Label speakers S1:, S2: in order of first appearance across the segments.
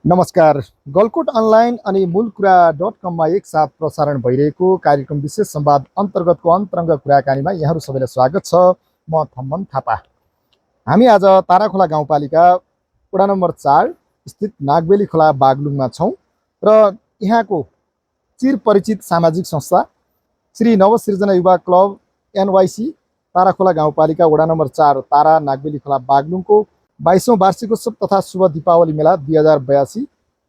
S1: नमस्कार। गलकुट अनलाइन अनि मूलकुरा.com मा एकसाथ प्रसारण भइरहेको कार्यक्रम विशेष संवाद अन्तर्गतको अन्तरङ्ग कुराकानीमा यहाँहरू सबैलाई स्वागत छ। म थम्मन थापा। हामी आज ताराखोला गाउँपालिका वडा नम्बर 4 स्थित नागबेली खोला बागलुङमा छौँ र यहाँको चिरपरिचित सामाजिक संस्था श्री नवसृजना युवा क्लब NYC ताराखोला गाउँपालिका वडा नम्बर 4 तारा नागबेली खोला बागलुङको 22औं वार्षिकोत्सव तथा शुभ दीपावली मेला 2082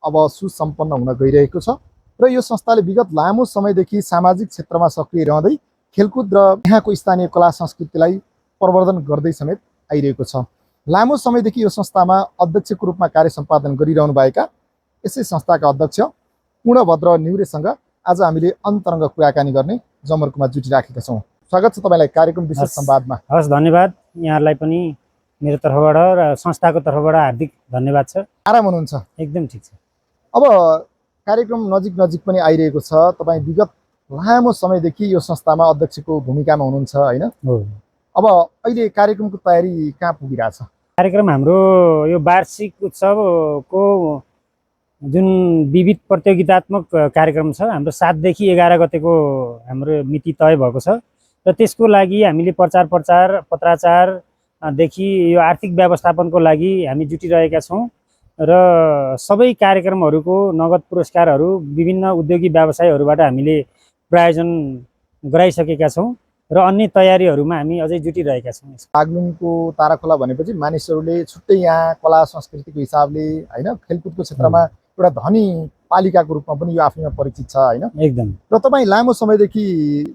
S1: अब सुसम्पन्न हुन गइरहेको छ र यो संस्थाले विगत लामो समयदेखि सामाजिक क्षेत्रमा सक्रिय रहँदै खेलकुद र यहाँको स्थानीय कला संस्कृतिलाई प्रवर्धन गर्दै समेत आइरहेको छ। लामो समयदेखि यो संस्थामा अध्यक्षको रूपमा कार्य सम्पादन गरिरहनुभएका यसै संस्थाका अध्यक्ष पूर्णभद्र न्युरेसँग आज हामीले अन्तरङ्ग कुराकानी गर्ने जमर्कोमा जुटिराखेका छौँ। स्वागत छ तपाईँलाई कार्यक्रम विशेष संवादमा।
S2: हस्, धन्यवाद। यहाँलाई पनि मेरो तर्फबाट र संस्थाको तर्फबाट हार्दिक धन्यवाद छ।
S1: आराम हुनुहुन्छ?
S2: एकदम ठिक छ।
S1: अब कार्यक्रम नजिक पनि आइरहेको छ। तपाईँ विगत लामो समयदेखि यो संस्थामा अध्यक्षको भूमिकामा हुनुहुन्छ हैन? अब अहिले कार्यक्रमको तयारी कहाँ पुगिरहेछ?
S2: कार्यक्रम हाम्रो यो वार्षिक उत्सवको जुन विविध प्रतियोगितात्मक कार्यक्रम छ, हाम्रो 7 देखि 11 गतेको हाम्रो मिति तय भएको छ र त्यसको लागि हामीले प्रचार पत्राचार देखि यो आर्थिक व्यवस्थापनको लागि हामी जुटिरहेका छौँ र सबै कार्यक्रमहरूको नगद पुरस्कारहरू विभिन्न उद्योगी व्यवसायहरूबाट हामीले प्रायोजन गराइसकेका छौँ र अन्य तयारीहरूमा हामी अझै जुटिरहेका छौँ।
S1: बागलुङको ताराखोला भनेपछि मानिसहरूले छुट्टै यहाँ कला संस्कृतिको हिसाबले हैन खेलकुदको क्षेत्रमा एउटा धनी पालिकाको रूपमा पनि यो आफैमा परिचित छ हैन?
S2: एकदम।
S1: र तपाईँ लामो समयदेखि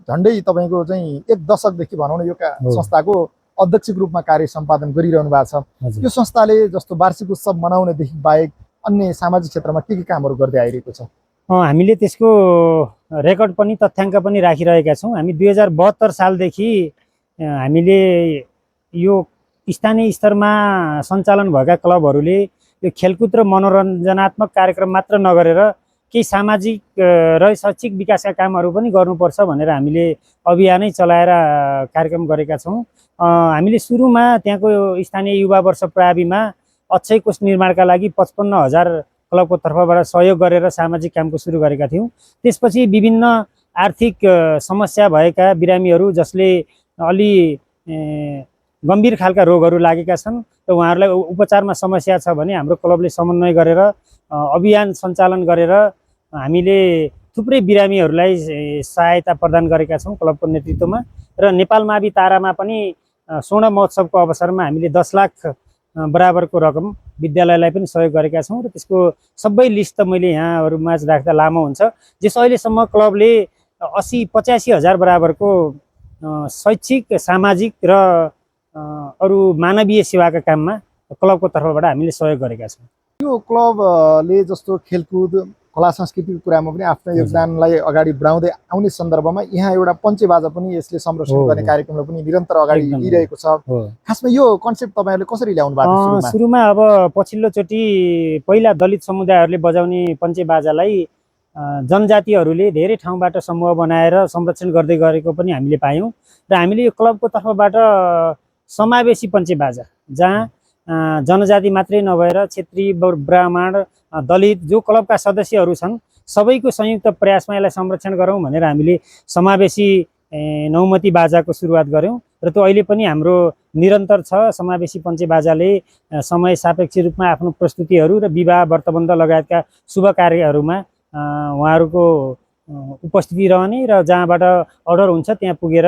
S1: झन्डै तपाईँको चाहिँ 1 दशकदेखि भनौँ न यो संस्थाको अध्यक्षको रूपमा कार्य सम्पादन गरिरहनु भएको छ। यो संस्थाले जस्तो वार्षिक उत्सव मनाउनेदेखि बाहेक अन्य सामाजिक क्षेत्रमा के कामहरू गर्दै आइरहेको छ?
S2: हामीले त्यसको रेकर्ड पनि तथ्याङ्क पनि राखिरहेका छौँ। हामी 2072 सालदेखि हामीले यो स्थानीय स्तरमा सञ्चालन भएका क्लबहरूले यो खेलकुद र मनोरञ्जनात्मक कार्यक्रम मात्र नगरेर केही सामाजिक र शैक्षिक विकासका कामहरू पनि गर्नुपर्छ भनेर हामीले अभियानै चलाएर कार्यक्रम गरेका छौँ। हामीले सुरुमा त्यहाँको स्थानीय युवा वर्ष प्राविमा अक्षय कोष निर्माणका लागि 55,000 क्लबको तर्फबाट सहयोग गरेर सामाजिक कामको सुरु गरेका थियौँ। त्यसपछि विभिन्न आर्थिक समस्या भएका बिरामीहरू जसले अलि गम्भीर खालका रोगहरू लागेका छन् र उहाँहरूलाई उपचारमा समस्या छ भने हाम्रो क्लबले समन्वय गरेर अभियान सञ्चालन गरेर हामीले थुप्रै बिरामीहरूलाई सहायता प्रदान गरेका छौँ क्लबको नेतृत्वमा। र नेपाल मावि तारामा पनि स्वर्ण महोत्सवको अवसरमा हामीले 10 लाख बराबरको रकम विद्यालयलाई पनि सहयोग गरेका छौँ र त्यसको सबै लिस्ट त मैले यहाँहरूमा राख्दा लामो हुन्छ। जस अहिलेसम्म क्लबले 80-85,000 बराबरको शैक्षिक, सामाजिक र अरू मानवीय सेवाका काममा क्लबको तर्फबाट हामीले सहयोग गरेका छौँ।
S1: यो क्लबले जस्तो खेलकुद कला संस्कृतिको कुरामा पनि आफ्नो योगदानलाई अगाडि बढाउँदै आउने सन्दर्भमा यहाँ एउटा पञ्चेबाजा पनि यसले संरक्षण गर्ने कार्यक्रमलाई पनि निरन्तर अगाडि दिइरहेको छ। खासमा यो कन्सेप्ट तपाईँहरूले कसरी ल्याउनु भएको छ?
S2: सुरुमा अब पछिल्लोचोटि पहिला दलित समुदायहरूले बजाउने पञ्चेबाजालाई जनजातिहरूले धेरै ठाउँबाट समूह बनाएर संरक्षण गर्दै गरेको पनि हामीले पायौँ र हामीले यो क्लबको तर्फबाट समावेशी पञ्चेबाजा जहाँ जनजाति मात्रै नभएर क्षेत्री, ब्राह्मण, दलित जो क्लबका सदस्यहरू छन् सबैको संयुक्त प्रयासमा यसलाई संरक्षण गरौँ भनेर हामीले समावेशी नौमती बाजाको सुरुवात गऱ्यौँ र त्यो अहिले पनि हाम्रो निरन्तर छ। समावेशी पञ्चेबाजाले समय सापेक्ष रूपमा आफ्नो प्रस्तुतिहरू र विवाह, व्रतबन्ध लगायतका शुभ कार्यहरूमा उहाँहरूको उपस्थिति रहने र जहाँबाट अर्डर हुन्छ त्यहाँ पुगेर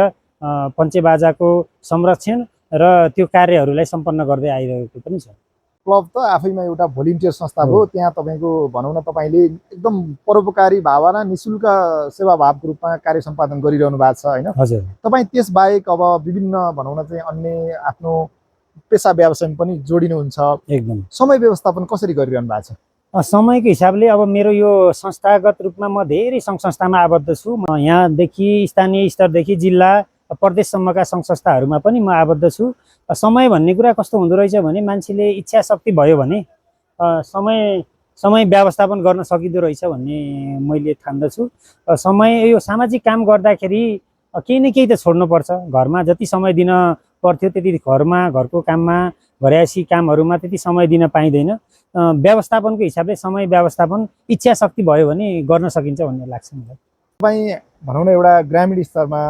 S2: पञ्चेबाजाको संरक्षण र त्यो कार्यहरूलाई सम्पन्न गर्दै आइरहेको पनि छ।
S1: क्लब त आफैमा एउटा भोलिन्टियर संस्था हो। त्यहाँ तपाईँको भनौँ न तपाईँले एकदम परोपकारी भावना निशुल्क सेवाभावको रूपमा कार्य सम्पादन गरिरहनु भएको छ हैन?
S2: हजुर।
S1: तपाईँ त्यसबाहेक अब विभिन्न भनौँ न चाहिँ अन्य आफ्नो पेसा व्यवसायमा पनि जोडिनुहुन्छ।
S2: एकदम।
S1: समय व्यवस्थापन कसरी गरिरहनु भएको छ?
S2: समयको हिसाबले अब मेरो यो संस्थागत रूपमा म धेरै सङ्घ संस्थामा आबद्ध छु। म यहाँदेखि स्थानीय स्तरदेखि जिल्ला प्रदेशसम्मका सङ्घ संस्थाहरूमा पनि म आबद्ध छु। समय भन्ने कुरा कस्तो हुँदो रहेछ भने मान्छेले इच्छा शक्ति भयो भने समय व्यवस्थापन गर्न सकिँदो रहेछ भन्ने मैले ठान्दछु। समय यो सामाजिक काम गर्दाखेरि केही न केही त छोड्नुपर्छ। घरमा जति समय दिन पर्थ्यो त्यति घरमा, घरको काममा, घरयासी कामहरूमा त्यति समय दिन पाइँदैन व्यवस्थापनको हिसाबले समय व्यवस्थापन इच्छा शक्ति भयो भने गर्न सकिन्छ भन्ने लाग्छ मलाई।
S1: तपाईँ भनौँ न एउटा ग्रामीण स्तरमा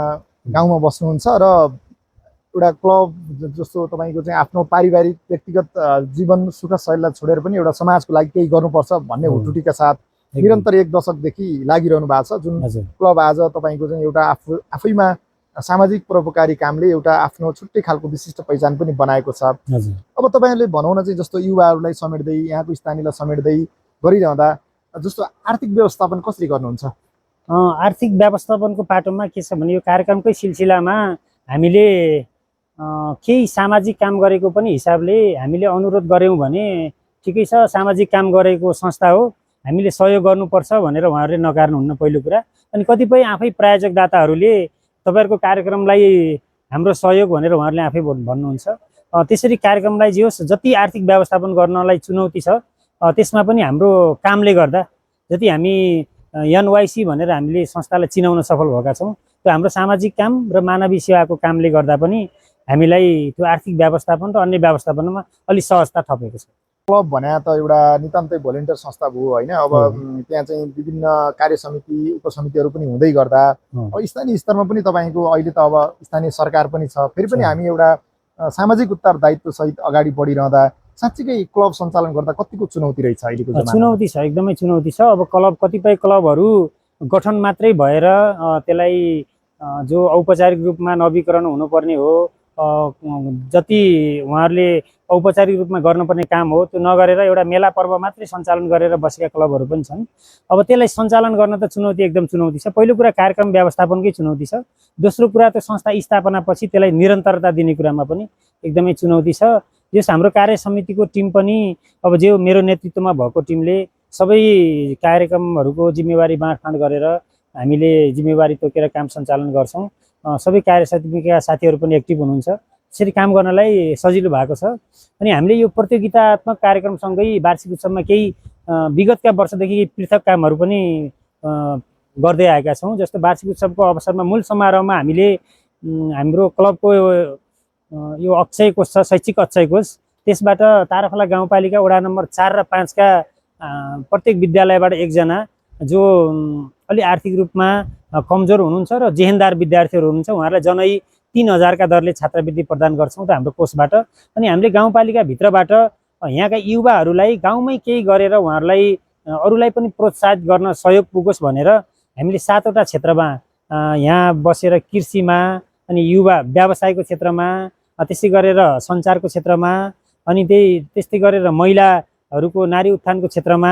S1: गाउँमा बस्नुहुन्छ र एउटा क्लब जस्तो तपाईँको चाहिँ आफ्नो पारिवारिक व्यक्तिगत जीवन सुख शैलीलाई छोडेर पनि एउटा समाजको लागि केही गर्नुपर्छ भन्ने हुटुटीका साथ निरन्तर 1 दशकदेखि लागिरहनु भएको छ। जुन क्लब आज तपाईँको चाहिँ एउटा आफैमा सामाजिक परोपकारी कामले एउटा आफ्नो छुट्टै खालको विशिष्ट पहिचान पनि बनाएको छ। अब तपाईँहरूले भनौँ न चाहिँ जस्तो युवाहरूलाई समेट्दै यहाँको स्थानीयलाई समेट्दै गरिरहँदा जस्तो आर्थिक व्यवस्थापन कसरी गर्नुहुन्छ?
S2: आर्थिक व्यवस्थापनको पाटोमा के छ भने यो कार्यक्रमकै सिलसिलामा हामीले केही सामाजिक काम गरेको पनि हिसाबले हामीले अनुरोध गऱ्यौँ भने ठिकै छ, सामाजिक काम गरेको संस्था हो, हामीले सहयोग गर्नुपर्छ भनेर उहाँहरूले नकार्नुहुन्न पहिलो कुरा। अनि कतिपय आफै प्रायोजकदाताहरूले तपाईँहरूको कार्यक्रमलाई हाम्रो सहयोग भनेर उहाँहरूले आफै भन्नुहुन्छ। त्यसरी कार्यक्रमलाई जे होस् जति आर्थिक व्यवस्थापन गर्नलाई चुनौती छ त्यसमा पनि हाम्रो कामले गर्दा जति हामी NYC भनेर हामीले संस्थालाई चिनाउन सफल भएका छौँ, त्यो हाम्रो सामाजिक काम र मानवीय सेवाको कामले गर्दा पनि हामीलाई त्यो आर्थिक व्यवस्थापन र अन्य व्यवस्थापनमा अलि सहजता थपेको छ।
S1: क्लब भने त एउटा नितान्तै भोलिन्टियर संस्था भयो होइन। अब त्यहाँ चाहिँ विभिन्न कार्य समिति उपसमितिहरू पनि हुँदै गर्दा अब स्थानीय स्तरमा पनि तपाईँको अहिले त अब स्थानीय सरकार पनि छ, फेरि पनि हामी एउटा सामाजिक उत्तरदायित्व सहित अगाडि बढिरहँदा साँच्चीकै क्लब सञ्चालन गर्दा कतिको चुनौती रहेछ अहिलेको जमानामा?
S2: चुनौती छ, एकदमै चुनौती छ। अब कतिपय क्लबहरू गठन मात्रै भएर त्यसलाई जो औपचारिक रूपमा नवीकरण हुनुपर्ने हो, जति उहाँहरूले औपचारिक रूपमा गर्नुपर्ने काम हो त्यो नगरेर एउटा मेला पर्व मात्रै सञ्चालन गरेर बसेका क्लबहरू पनि छन्। अब त्यसलाई सञ्चालन गर्न त चुनौती एकदम चुनौती छ। पहिलो कुरा कार्यक्रम व्यवस्थापनकै चुनौती छ। दोस्रो कुरा त संस्था स्थापनापछि त्यसलाई निरन्तरता दिने कुरामा पनि एकदमै चुनौती छ। यस हाम्रो कार्य समितिको टिम पनि अब जो मेरो नेतृत्वमा भएको टिमले सबै कार्यक्रमहरूको जिम्मेवारी बाँडफाँड गरेर हामीले जिम्मेवारी तोकेर काम सञ्चालन गर्छौँ। सबै कार्य समितिका साथीहरू पनि एक्टिभ हुनुहुन्छ। त्यसरी काम गर्नलाई सजिलो भएको छ। अनि हामीले यो प्रतियोगितात्मक कार्यक्रमसँगै वार्षिक उत्सवमा केही विगतका वर्षदेखि पृथक कामहरू पनि गर्दै आएका छौँ। जस्तो वार्षिक उत्सवको अवसरमा मूल समारोहमा हामीले हाम्रो क्लबको यो अक्षय कोष छ, शैक्षिक अक्षय कोष, त्यसबाट ताराखोला गाउँपालिका वडा नम्बर 4 र 5 का प्रत्येक विद्यालयबाट एकजना जो अलि आर्थिक रूपमा कमजोर हुनुहुन्छ र जेहेन्दार विद्यार्थीहरू हुनुहुन्छ उहाँहरूलाई जनै 3000 का दरले छात्रवृत्ति प्रदान गर्छौँ त हाम्रो कोषबाट। अनि हामीले गाउँपालिकाभित्रबाट यहाँका युवाहरूलाई गाउँमै केही गरेर उहाँहरूलाई अरूलाई पनि प्रोत्साहित गर्न सहयोग पुगोस् भनेर हामीले 7वटा क्षेत्रमा यहाँ बसेर कृषिमा अनि युवा व्यवसायको क्षेत्रमा, त्यसै गरेर सञ्चारको क्षेत्रमा, अनि त्यस्तै गरेर महिलाहरूको नारी उत्थानको क्षेत्रमा,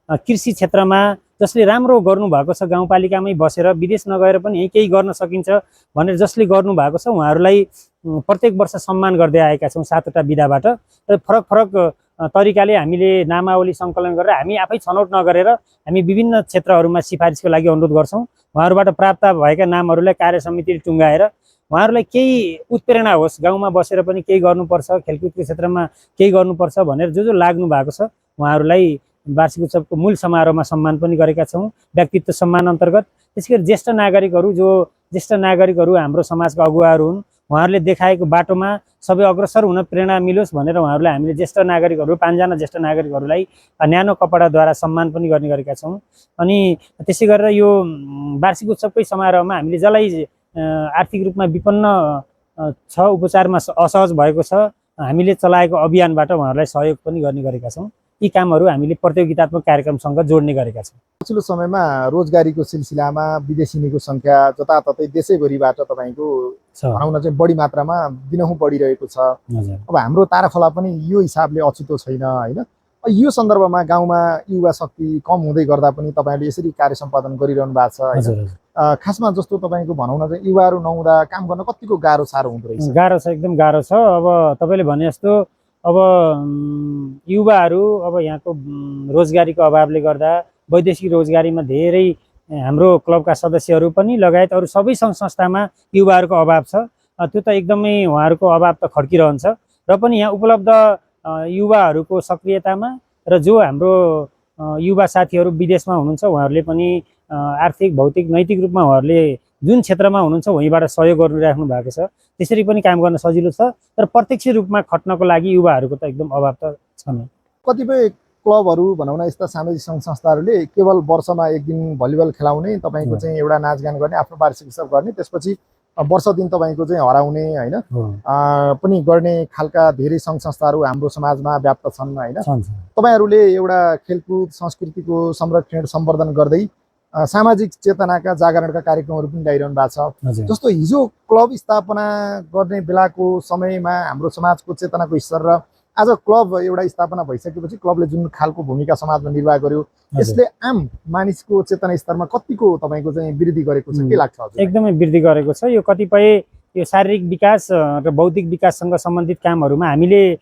S2: कृषि क्षेत्रमा जसले राम्रो गर्नुभएको छ गाउँपालिकामै बसेर विदेश नगएर पनि यही केही गर्न सकिन्छ भनेर जसले गर्नुभएको छ उहाँहरूलाई प्रत्येक वर्ष सम्मान गर्दै आएका छौँ 7वटा विधाबाट। र फरक फरक तरिकाले हामीले नामावली सङ्कलन गरेर हामी आफै छनौट नगरेर हामी विभिन्न क्षेत्रहरूमा सिफारिसको लागि अनुरोध गर्छौँ। उहाँहरूबाट प्राप्त भएका नामहरूलाई कार्य समितिले टुङ्गाएर उहाँहरूलाई केही उत्प्रेरणा होस्, गाउँमा बसेर पनि केही गर्नुपर्छ, खेलकुदको क्षेत्रमा केही गर्नुपर्छ भनेर जो लाग्नु भएको छ उहाँहरूलाई वार्षिक उत्सवको मूल समारोहमा सम्मान पनि गरेका छौँ व्यक्तित्व सम्मान अन्तर्गत। त्यसैगरी ज्येष्ठ नागरिकहरू हाम्रो समाजका अगुवाहरू हुन्, उहाँहरूले देखाएको बाटोमा सबै अग्रसर हुन प्रेरणा मिलोस् भनेर उहाँहरूलाई हामीले ज्येष्ठ नागरिकहरू 5 जना ज्येष्ठ नागरिकहरूलाई न्यानो कपडाद्वारा सम्मान पनि गर्ने गरेका छौँ। अनि त्यसै गरेर यो वार्षिक उत्सवकै समारोहमा हामीले जसलाई आर्थिक रूपमा विपन्न छ, उपचारमा असहज भएको छ, हामीले चलाएको अभियानबाट उहाँहरूलाई सहयोग पनि गर्ने गरेका छौँ। यी कामहरू हामीले प्रतियोगितात्मक कार्यक्रमसँग जोड्ने गरेका छौँ।
S1: पछिल्लो समयमा रोजगारीको सिलसिलामा विदेशिनीको सङ्ख्या जताततै देशैभरिबाट तपाईँको भनौँ न चाहिँ बढी मात्रामा दिनहुँ बढिरहेको छ। अब हाम्रो ताराखोला पनि यो हिसाबले अछुतो छैन होइन। यो सन्दर्भमा गाउँमा युवा शक्ति कम हुँदै गर्दा पनि तपाईँहरूले यसरी कार्य सम्पादन गरिरहनु भएको छ होइन। खासमा जस्तो तपाईँको भनौँ न चाहिँ युवाहरू नहुँदा काम गर्न कतिको गाह्रो साह्रो हुँदो रहेछ?
S2: गाह्रो छ, एकदम गाह्रो छ। अब तपाईँले भने जस्तो अब युवाहरू अब यहाँको रोजगारीको अभावले गर्दा वैदेशिक रोजगारीमा धेरै हाम्रो क्लबका सदस्यहरू पनि लगायत अरू सबै सङ्घ संस्थामा युवाहरूको अभाव छ। त्यो त एकदमै उहाँहरूको अभाव त खड्किरहन्छ र पनि यहाँ उपलब्ध युवाहरूको सक्रियतामा र जो हाम्रो युवा साथीहरू विदेशमा हुनुहुन्छ उहाँहरूले पनि आर्थिक भौतिक नैतिक रूपमा उहाँहरूले जुन क्षेत्रमा हुनुहुन्छ वहीँबाट सहयोग गरिराख्नु भएको छ। त्यसरी पनि काम गर्न सजिलो छ, तर प्रत्यक्ष रूपमा खट्नको लागि युवाहरूको त एकदम अभाव त छ नै।
S1: कतिपय क्लबहरू भनौँ न यस्ता सामाजिक सङ्घ संस्थाहरूले केवल वर्षमा एक दिन भलिबल खेलाउने तपाईँको चाहिँ एउटा नाचगान गर्ने आफ्नो वार्षिक उत्सव गर्ने त्यसपछि वर्ष दिन तपाईँको चाहिँ हराउने होइन पनि गर्ने खालका धेरै सङ्घ संस्थाहरू हाम्रो समाजमा व्याप्त छन् होइन। तपाईँहरूले एउटा खेलकुद संस्कृतिको संरक्षण सम्वर्धन गर्दै सामाजिक चेतनाका जागरणका कार्यक्रमहरू पनि ल्याइरहनु भएको छ। जस्तो हिजो क्लब स्थापना गर्ने बेलाको समयमा हाम्रो समाजको चेतनाको स्तर र आज क्लब एउटा स्थापना भइसकेपछि क्लबले जुन खालको भूमिका समाजमा निर्वाह गर्यो यसले आम मानिसको चेतना स्तरमा कतिको तपाईँको चाहिँ वृद्धि गरेको छ, के लाग्छ?
S2: एकदमै वृद्धि गरेको छ। यो कतिपय यो शारीरिक विकास र बौद्धिक विकाससँग सम्बन्धित कामहरूमा हामीले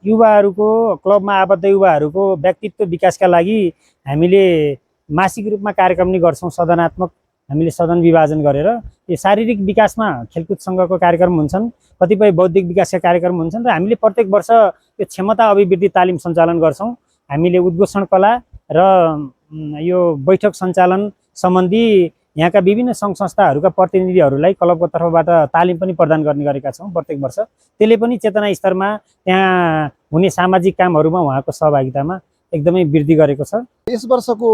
S2: युवाहरूको क्लबमा आबद्ध युवाहरूको व्यक्तित्व विकासका लागि हामीले मासिक रूपमा कार्यक्रम नि गर्छौँ। सदनात्मक हामीले सदन विभाजन गरेर यो शारीरिक विकासमा खेलकुदसँगको कार्यक्रम हुन्छन्, कतिपय बौद्धिक विकासका कार्यक्रम हुन्छन् र हामीले प्रत्येक वर्ष यो क्षमता अभिवृद्धि तालिम सञ्चालन गर्छौँ। हामीले उद्घोषण कला र यो बैठक सञ्चालन सम्बन्धी यहाँका विभिन्न सङ्घ संस्थाहरूका प्रतिनिधिहरूलाई क्लबको तर्फबाट तालिम पनि प्रदान गर्ने गरेका छौँ प्रत्येक वर्ष। त्यसले पनि चेतना स्तरमा त्यहाँ हुने सामाजिक कामहरूमा उहाँको सहभागितामा एकदमै वृद्धि गरेको छ।
S1: यस वर्षको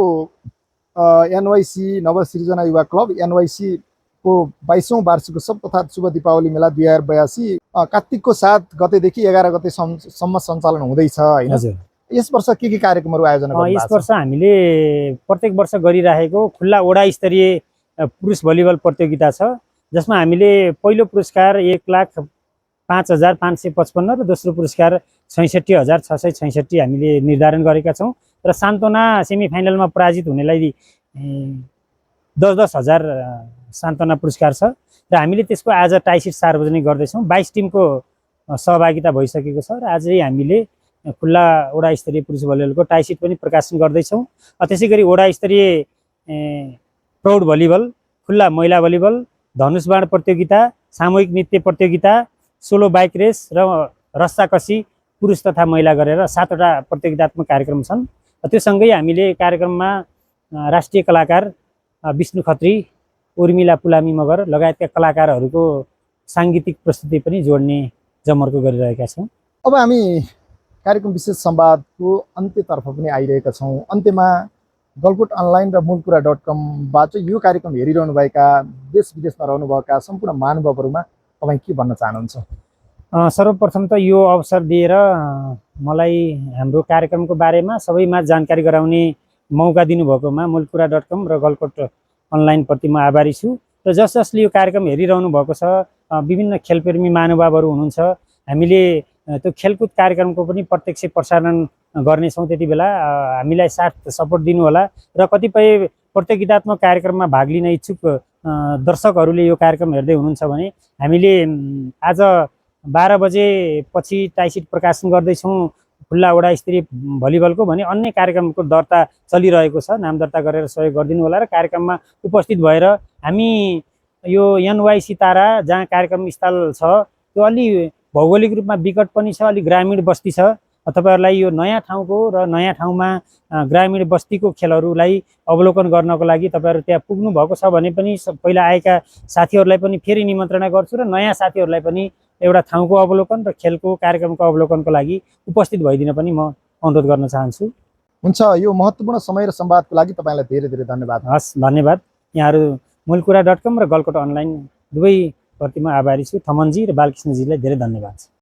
S1: एनवाईसी नवसृजना युवा क्लब एनवाईसी को 22औं वार्षिक उत्सव तथा शुभ दीपावली मेला 2082 कार्तिकको 7 गतेदेखि 11 गतेसम्म सञ्चालन हुँदैछ होइन। यस वर्ष के कार्यक्रमहरू आयोजना गर्नु भएको छ?
S2: यस वर्ष हामीले प्रत्येक वर्ष गरिरहेको खुल्ला वडा स्तरीय पुरुष भलिबल प्रतियोगिता छ, जसमा हामीले पहिलो पुरस्कार 1,05,555 र दोस्रो पुरस्कार 66,666 हामीले निर्धारण गरेका छौँ र सान्त्वना सेमिफाइनलमा पराजित हुनेलाई 10,000 सान्त्वना पुरस्कार छ र हामीले त्यसको आज टाइसिट सार्वजनिक गर्दैछौँ। 22 टिमको सहभागिता भइसकेको छ र आजै हामीले खुल्ला वडा स्तरीय पुरुष भलिबलको टाइसिट पनि प्रकाशन गर्दैछौँ। त्यसै गरी वडा स्तरीय प्रौढ भलिबल, खुल्ला महिला भलिबल, धनुषबाण प्रतियोगिता, सामूहिक नृत्य प्रतियोगिता, सोलो बाइक रेस र रस्साकसी पुरुष तथा महिला गरेर 7वटा प्रतियोगितात्मक कार्यक्रम छन्। त्यो सँगै हामीले कार्यक्रममा राष्ट्रिय कलाकार विष्णु खत्री, उर्मिला पुलामी मगर लगायतका कलाकारहरूको साङ्गीतिक प्रस्तुति पनि जोड्ने जमर्को गरिरहेका छौँ।
S1: अब हामी कार्यक्रम विशेष संवादको अन्त्यतर्फ पनि आइरहेका छौँ। अन्त्यमा गलकुट अनलाइन र मूलकुरा.com-बाट यो कार्यक्रम हेरिरहनुभएका देश विदेशमा रहनुभएका सम्पूर्ण महानुभावहरूमा तपाईँ के भन्न चाहनुहुन्छ?
S2: सर्वप्रथम त यो अवसर दिएर मलाई हाम्रो कार्यक्रमको बारेमा सबैमा जानकारी गराउने मौका दिनुभएकोमा मूलकुरा.com र गलकुट अनलाइनप्रति म आभारी छु। र जसले यो कार्यक्रम हेरिरहनु भएको छ, विभिन्न खेलप्रेमी महानुभावहरू हुनुहुन्छ, हामीले त्यो खेलकुद कार्यक्रमको पनि प्रत्यक्ष प्रसारण गर्नेछौँ। त्यति बेला हामीलाई साथ सपोर्ट दिनुहोला र कतिपय प्रतियोगितात्मक कार्यक्रममा भाग लिन इच्छुक दर्शकहरूले यो कार्यक्रम हेर्दै हुनुहुन्छ भने हामीले आज 12 बजेपछि टाइसिट प्रकाशन गर्दैछौँ खुल्ला वडा स्तरीय भलिबलको भने अन्य कार्यक्रमको दर्ता चलिरहेको छ। नाम दर्ता गरेर सहयोग गरिदिनु होला र कार्यक्रममा उपस्थित भएर हामी यो एनवाईसी तारा जहाँ कार्यक्रम स्थल छ त्यो अलि भौगोलिक रूपमा विकट पनि छ, अलि ग्रामीण बस्ती छ। तपाईहरुलाई यो नयाँ ठाउँको र नयाँ ठाउँमा ग्रामीण बस्तीको खेलहरूलाई अवलोकन गर्नको लागि तपाईहरु त्यहाँ पुग्नु भएको छ भने पनि पहिला आएका साथीहरूलाई पनि फेरि निमन्त्रणा गर्छु र नयाँ साथीहरूलाई पनि एउटा ठाउँको अवलोकन र खेलको कार्यक्रमको अवलोकनको लागि उपस्थित भइदिन पनि म अनुरोध गर्न चाहन्छु।
S1: हुन्छ, यो महत्त्वपूर्ण समय र संवादको लागि तपाईलाई धेरै धेरै धन्यवाद।
S2: हस्, धन्यवाद। यहाँहरु मूलकुरा.com र गलकुट अनलाइन दुवै प्रति म आभारी छु। थमनजी र बालकृष्णजीलाई धेरै धन्यवाद।